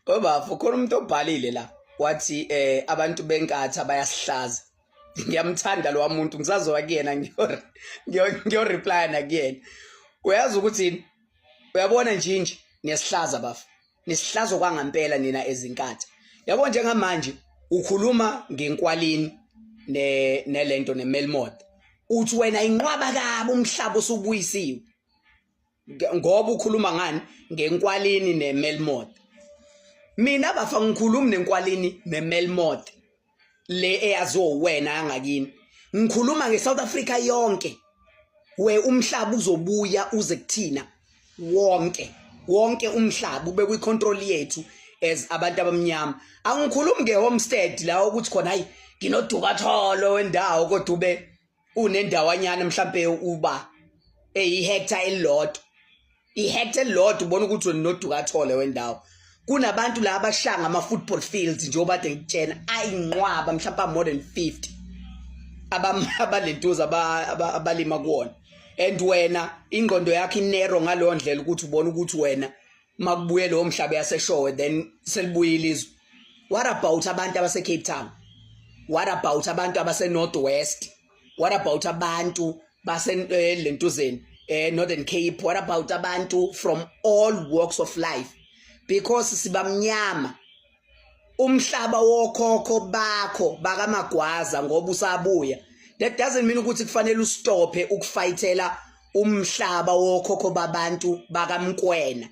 Obafo khona umuntu obhalile la wathi abantu benkatha bayasihlaza. Ngiyamthanda lo muntu ngisazowa kuyena ngiyo reply na kuyena. Uyazi ukuthi uyabona nje niyasihlaza bafu. Nisihlazo kwangampela nina ezinkatha. Yabo njengamanje ukhuluma ngenkwalini nelento neMelmot. Uthi wena inqwaba kabi umhlaba osubuyisiwe. Ngoba ukhuluma ngani ngenkwalini neMelmot. Mina bafa ngikhuluma nenkwalini neMelmot le eyazo wena yangakini. Ngikhuluma ngeSouth Africa yonke. We umhlaba uzobuya uze kuthina wonke umhlaba ube kwicontrol yethu as abantu abamnyama. Angikhulumi ngehomestead la ukuthi khona hayi nginodukatholo wendawo kodwa ube unendawanyana mhlambe uba ihectare elilodwa. Ihectare elilodwa ubona ukuthi unodukatholo wendawo. Kunabantu la abashanga ama football fields nje obade ngitshena ayinqwaba mhlawumbe more than 50 abalentuza abalima kuona. And wena ingqondo yakhe inero ngalo ndlela ukuthi ubone ukuthi wena makubuye lo mhlaba yaseshowe then selibuyile izwe. What about abantu abase Cape Town? What about abantu abase North West? What about abantu base lentuzeni Northern Cape? What about abantu from all walks of life? Because sibamnyama umhlaba wokhokho bakho bakamagwaza ngoba usabuya. That doesn't mean ukuthi kufanele ustope ukufightela umhlaba wokhokho babantu bakamkwena,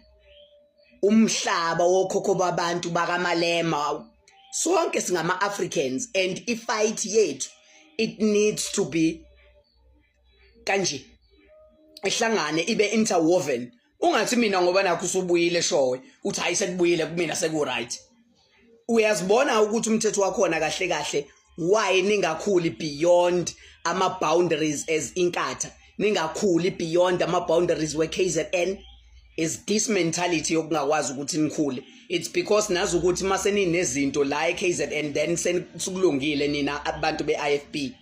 umhlaba wokhokho babantu bakamalema. Sonke singama Africans and ifight yethu it needs to be kanje ehlangane ibe interwoven. Ungathi mina ngoba nakho usubuyile eshowe uthi hayi sekubuyile kumina seku right. Uyazibona ukuthi umthetho wakhona kahle kahle why ningakhuli beyond ama boundaries as inkatha, ningakhuli beyond ama boundaries we KZN is this mentality yokungakwazi ukuthi nikhule. It's because nazi ukuthi mase ninezinto la eKZN then senikulungile nina abantu beIFP.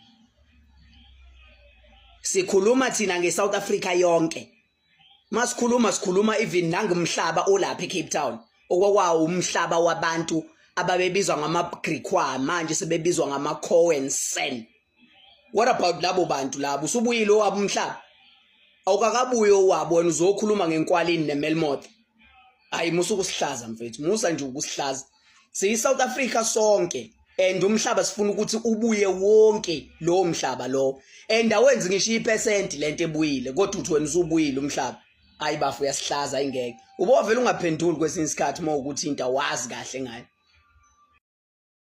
Sikhuluma thina ngeSouth Africa yonke. Masikhuluma even nangumhlaba olapha eCape Town okwakwawo umhlaba wabantu ababebizwa ngamaGriqua manje sebebizwa ngamaCoensen. What about labo bantu labo? Usubuyile owabo umhlaba awukakabuye owabona uzokhuluma ngenkwalini neMelmot. Hayi musu kusihlaza mfethu, musa nje ukusihlaza. Siyi-South Africa sonke and umhlaba sifuna ukuthi ubuye wonke lo mhlaba lo. And awenzi ngisho ipercent lento ebuyile kodwa uthi wena usubuyile umhlaba. Hayi bafu uyasihlaza ingeke. Ubovela ungaphenduli kwesinye isikhathi uma ukuthi into awazi kahle ngayo.